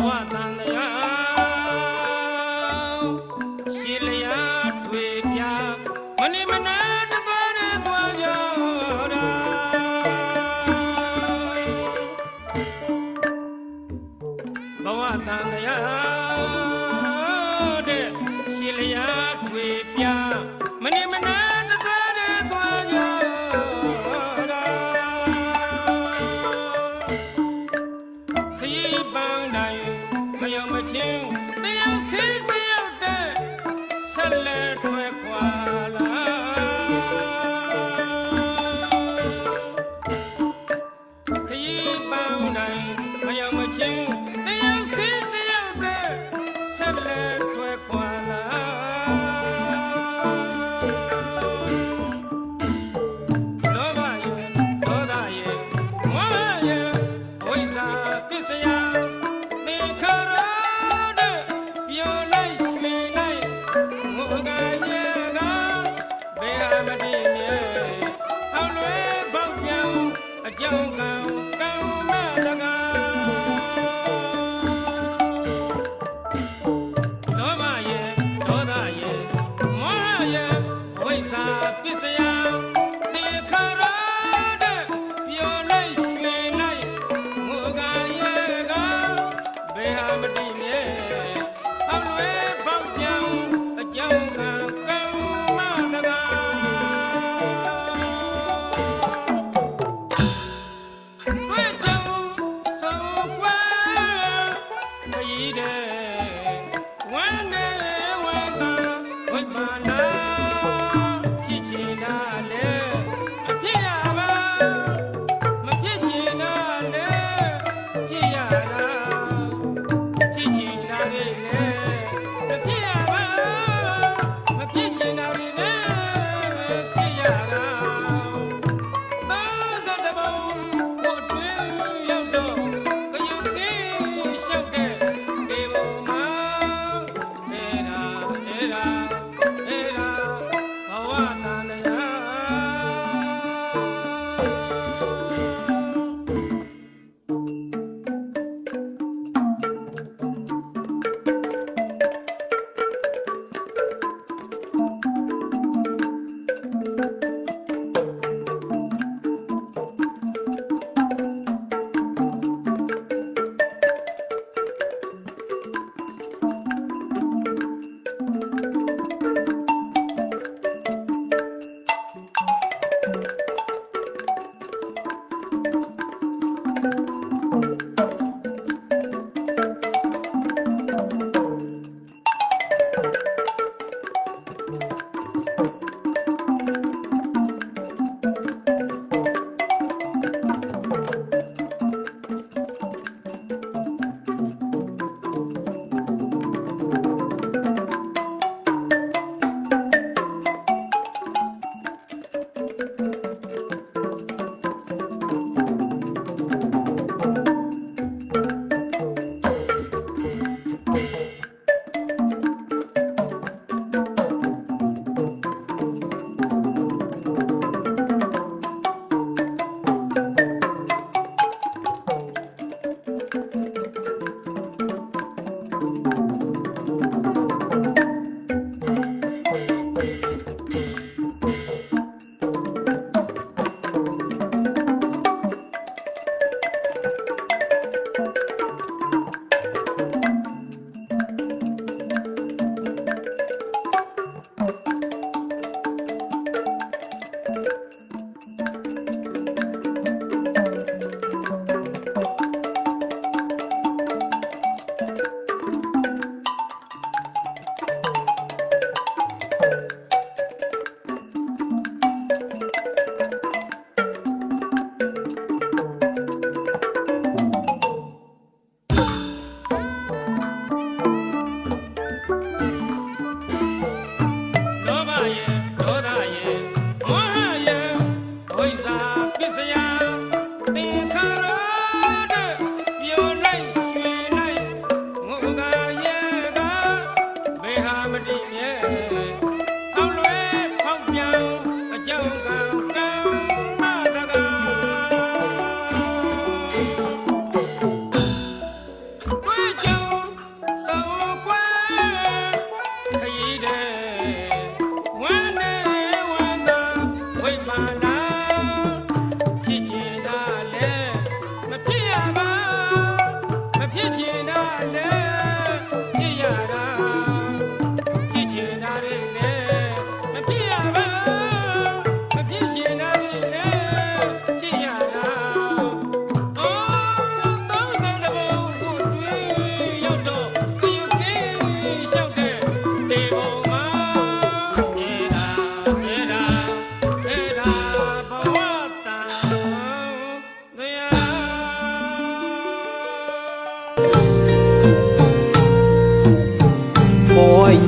မ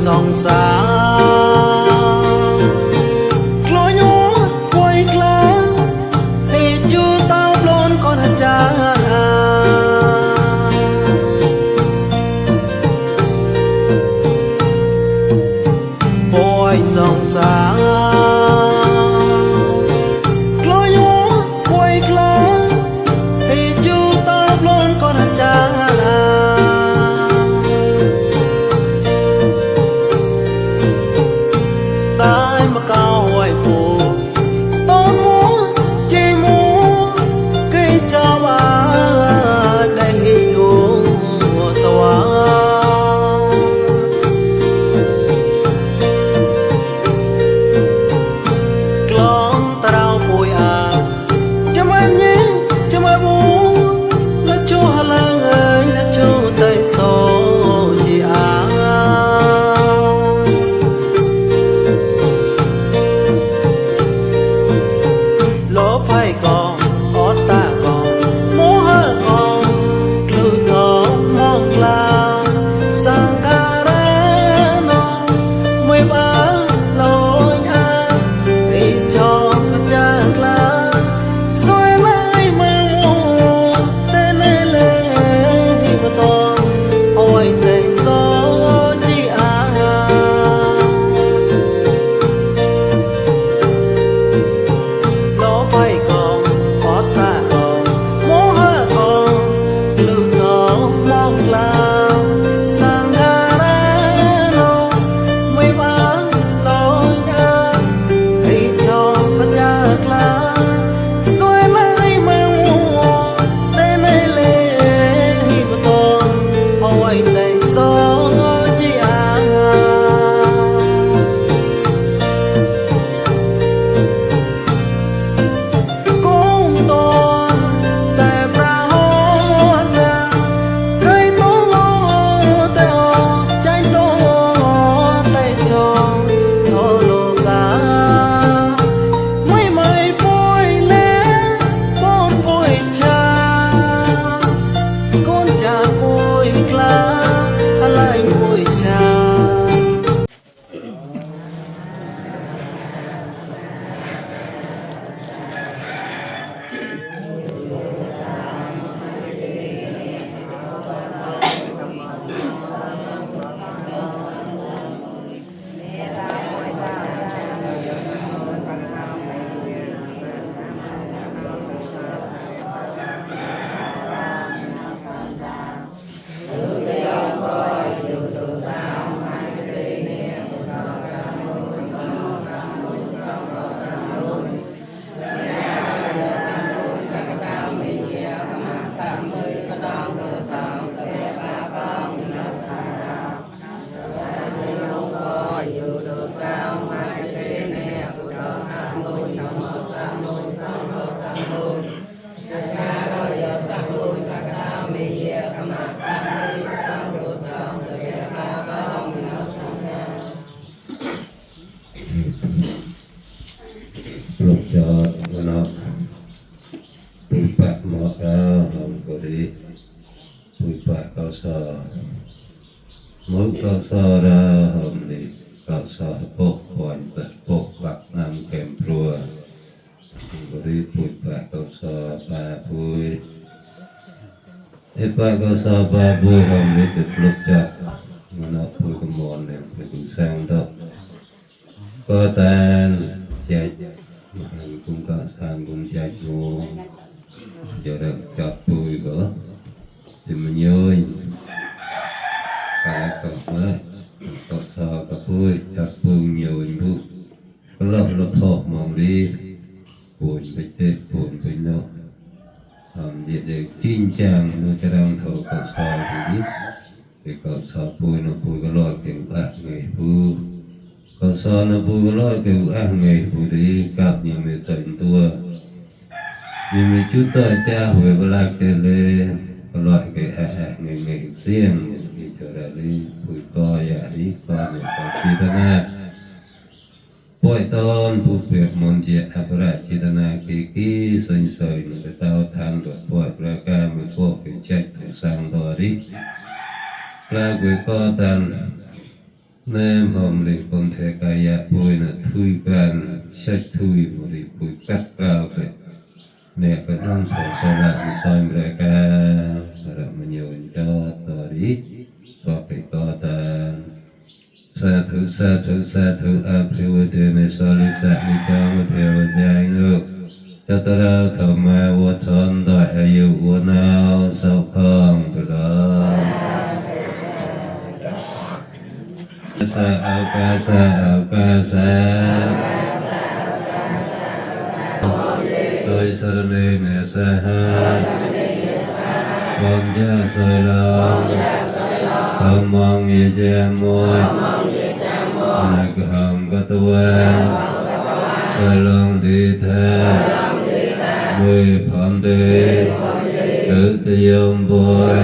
song xa clo nhó quay cla thì chưa tao luôn con cha boy song xa clo nhó quay cla thì chưa tao luôn con cha tai mà cao hoài phù tôn múa chê múa cây cha ba đầy hiểu xóa clong tao bùi à chăm em nhé chăm em bố là cho hà lang ơi là cho tay số chị à phải còn có ta còn múa hơ còn cứ có mong là sang ta ra nó mới ba lối à thì cho cha là xoay lại mà mua tên lên mà to ôi tay số chi à lo phải còn ta còn múa hơ còn lưu thọ mong là sang ga ra nó mới bán lối ra thì cho mà cha là xoay lại mà mua tên này lên mà to ôi tay số chi à cũng toแต่ปราโหนะเคยโตแต่ออกใจโตแต่จองโทโลกาไม่ป่วยแล้วปนป่วยชาก้นจะป่วยกลาอะไรป่วยชาlúc cho nó bụi bạc mọt ra không có đi bụi bạc cao sờ mỗi cao sờ ra không đi cao sờ bốc hoàn tất bốc bạc nam kèm rùa không có đi bụi bạc cao sờ ba bụi bụi bạc cao sờ ba bụi không đi được lúc cho nó bụi cái mòn này phải cũng sang đâu có tan chạy cũng có sang cũng chạy vô giờ được chọt bụi nữa thì mình nhớ cả cặp mới cặp sò cặp bụi chọt bụi nhiều bụi có lớp hộp mỏng đi bụi phải tết bụi phải nó làm gì để kinh trang nó cho đang thầu cặp sò thì biết thì cặp sò bụi nó bụi có loại kiểu bạc người bụi cặp sò nó bụi có loại kiểu bạc người bụi đi cặp nhiều người tận tua nhưng mà chú ta cha về cái lạc lên có loại cái ngày riêng thì trở lại đi bụi to giả đi to để có chi ta na bội tôn bụi việc môn diệt apparat chi ta na kiki soi soi nó cái tao than được bội ra ca một bộ cái chạy sang đó đi ra quỷ co tan แม่หอมเลยคนแทกายะปุยนะทุยกันชัดทุยบริปุยกัดกล่าวไปเนี่ยก็ต้องสอนสระมิซอยเมรกาสระมันโยนจอต่อดีต่อไปต่อตาสาธุสาธุสาธุอาภิวเดเนสลิสะมิจามเทวดาโยจัตราธรรมาวทันได้อายุวนาวสุขังปรามสะอากาสะอากาสะโดยสรณีเนสหะปัญญาสอยลองธรรมังเยเจมวยนักหังกัตเวสอยลองดีแท้มือพันเดตึกยมบอย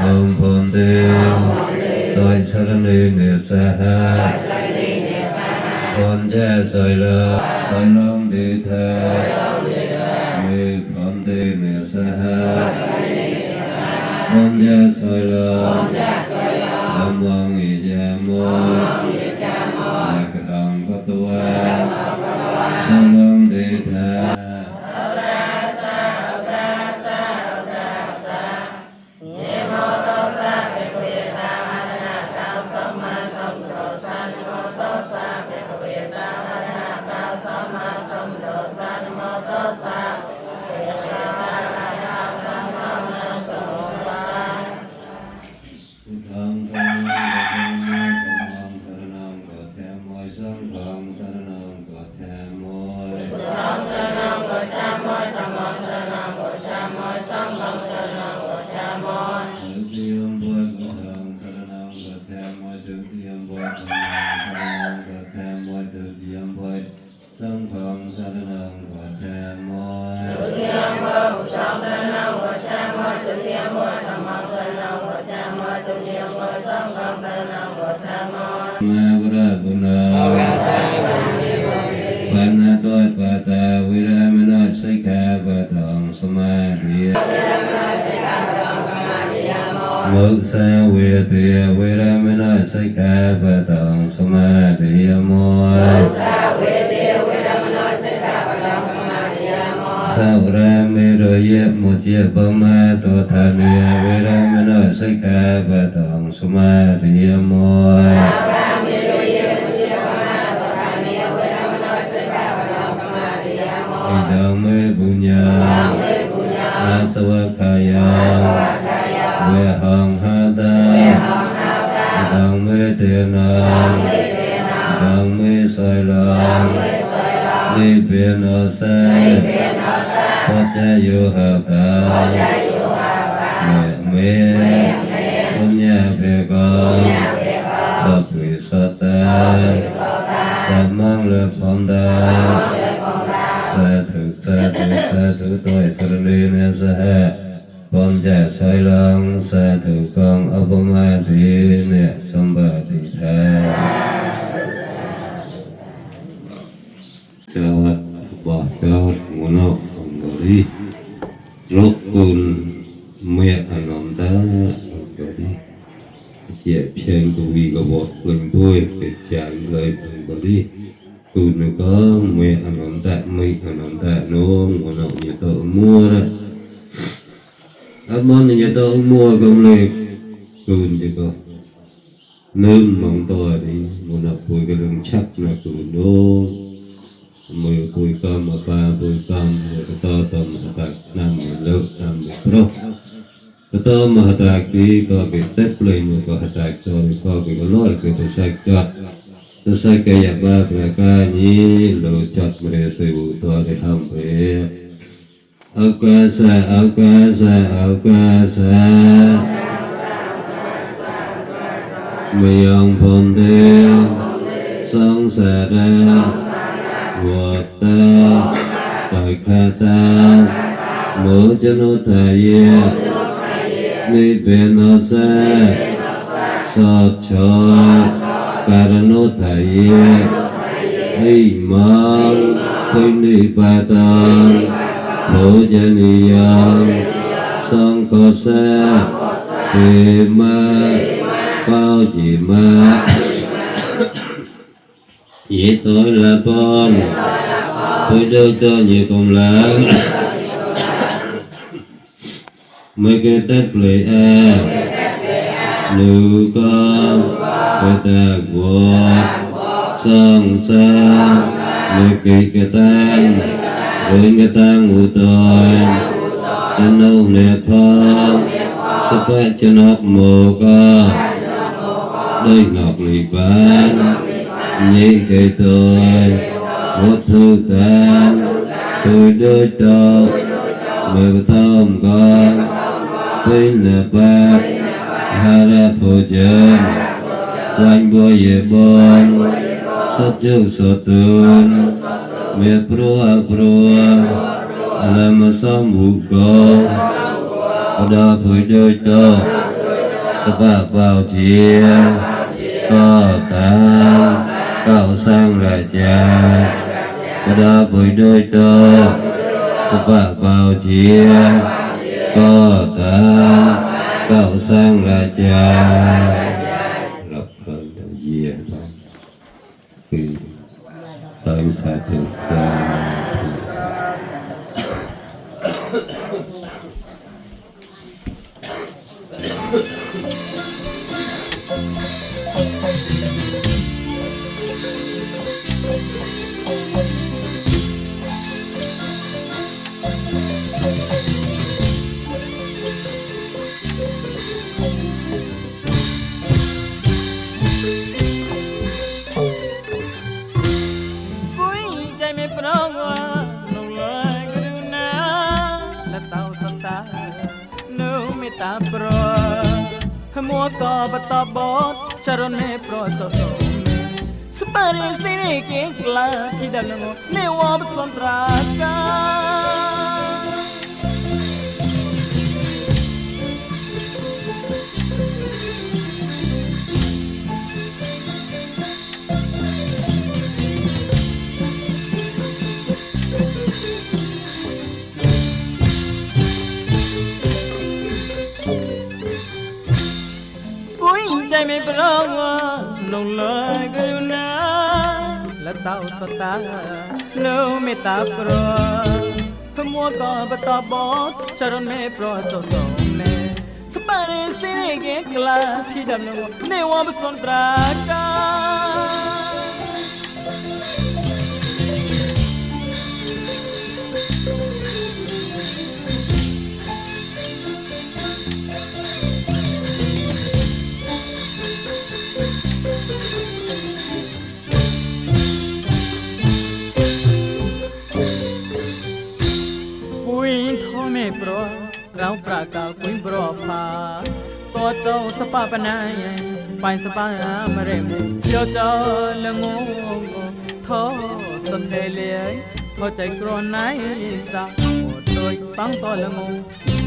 ธรรมพันเดโดยสรณีเนสหะปัญญาสอยลองดีแท้มือพันเดเนสหะปัญญาสอยลองธรรมังอิจามวยนักหังกัตเวสอยลองดีแท้มาบราบุญาปัญหาตัวปะตาวิรามณสิกขาปะทังสมาธิมุสาเวทีวิรามณสิกขาปะทังสมาธิโมสังรามิโรยมุจยปมาตัวทานิวิรามณสิกขาปะทังสมาธิโมดังเมบุญญาอาสวะกายาเวหังหาตาดังเมเตนะดังเมสอยลางนิเปนอเสปัจจโยหะกาเมปุญญาเภกังสัพพิสัตตาสัมมังเลพันดาสาธุสาธุสาธุตัวสรณีเนสหะปัญจสอยลองสาธุกังอัปมาทิเนสัมปติแท้เจ้าบอกเจ้าหัวนอกของบริรบกุลเมียอนันตาบริเจียเพียงกวีกบฏกลุ่มด้วยเป็นจานเลยบริกูนึกว่าไม่อนันตะน้องวันนั้นจะต้องมัวนะอามันจะต้องมัวก็เลยกูนึกว่านึ่งมองตัวนี้วันนั้นคุยกันเรื่องชักนะกูน้องมือคุยกันมาปาคุยกันก็ต่อต่อมาตักน้ำมันเลิกน้ำมันเพราะก็ต่อมาตักดีก็เกิดเต็มเลยมันก็ตักต่อก็เกิดร้อยเกิดสักจัดsa kaya ba prakani lo chat meresu to de hampe akasa mayang ponde sangsara wata takata mojanotaya nibenasa satcha Karano thaya imam pinipadang bhojaniyam sangkosa hema bao chỉ mà dễ tối là con tôi đưa cho nhiều công lớn mấy cái tết lệ nữ con người ta vợ sang sang người kỳ cái tan người cái tan ngủ tôi anh ông nè phong sắp phải cho nó mồ co đây ngọc lì bán nhị cây tôi một thư can tôi đưa cho mười tôm con tinh nè bác hà ra phô chân quanh bùa ye bon sát chư sát tun mẹ prua làm sao mù con đã phơi đôi to sắp vào chia có ta cao sang ra cha đã phơi đôi to sắp vào chia có ta cao sang ra cha lập hơn đầu dìa khi tới xa từ xa mua cò bắt tò bót cho rồi nè pro cho tôi spari sini kekla tidak nemu newa besontrakaใจไม่เพราะว่าลงเลยก็อยู่นะและเต้าสตาโนไม่ตาโปรมัวก็บตอบดชรไม่โปรโจสมเนสปาริสิเกกลาที่ดำนงเนวบสนตรากาโปรเราประกาศคุยโปรพาตัวเจ้าสปาปนายไปสปามาเรมุเจ้าเจ้าละงงท้อสนเทเลียท้อใจกรอนไหนสักโดยตั้งตัวละงง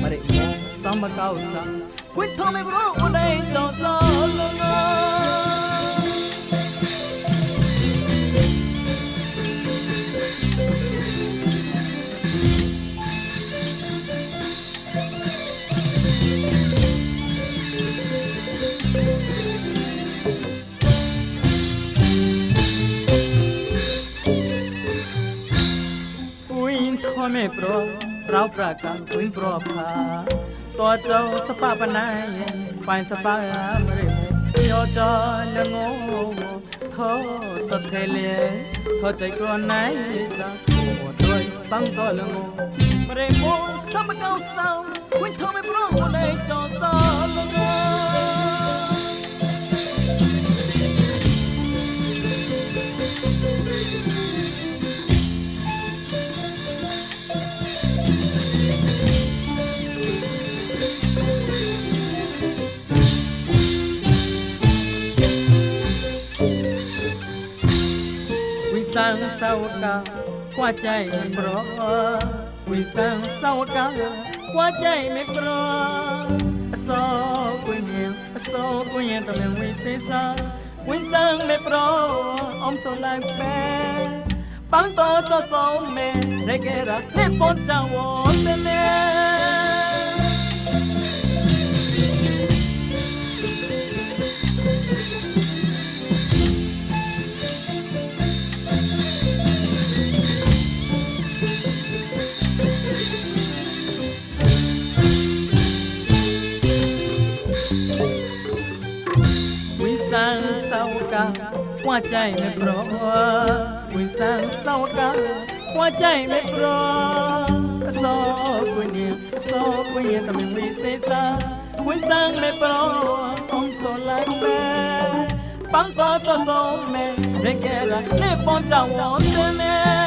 มาเรมุสามเก้าสักคุยท้อไม่โปรอุดัยเจ้าเจ้าละงงไม่โปรเราประกาศคุยโปรพาตัวเจ้าสปาปนายไปสปามาเรมุโยจอละงงท้อสดเทเลท้อใจกรอนไหนสักโอ้ด้วยตั้งตัวละงงมาเรมุสามเก้าสาวคุยท้อไม่โปรเลยจอสอละงงสังสาวกาหัวใจไม่ปลอวิสังสาวกาหัวใจไม่ปลอโซกุญญตะเมวิเศษวิสังไม่ปลออมโซลายแปปังโตโซโซเมเรเกระเนปอนจาวเตเน เ ကပွားကြိုင်မဲ့ပရောဝိစံစောကပွားကြိုင်မဲ့ပရောအစောကွင်းအစောကွင်းတမင်ဝိစေစာဝိစံမဲ့ပရောအောင်ဆိုလိုက်မဲ့ပန်းတော်တော်ဆုံးမဲ့ရေကဲရလေပွန်တောင်းဝန်းတယ်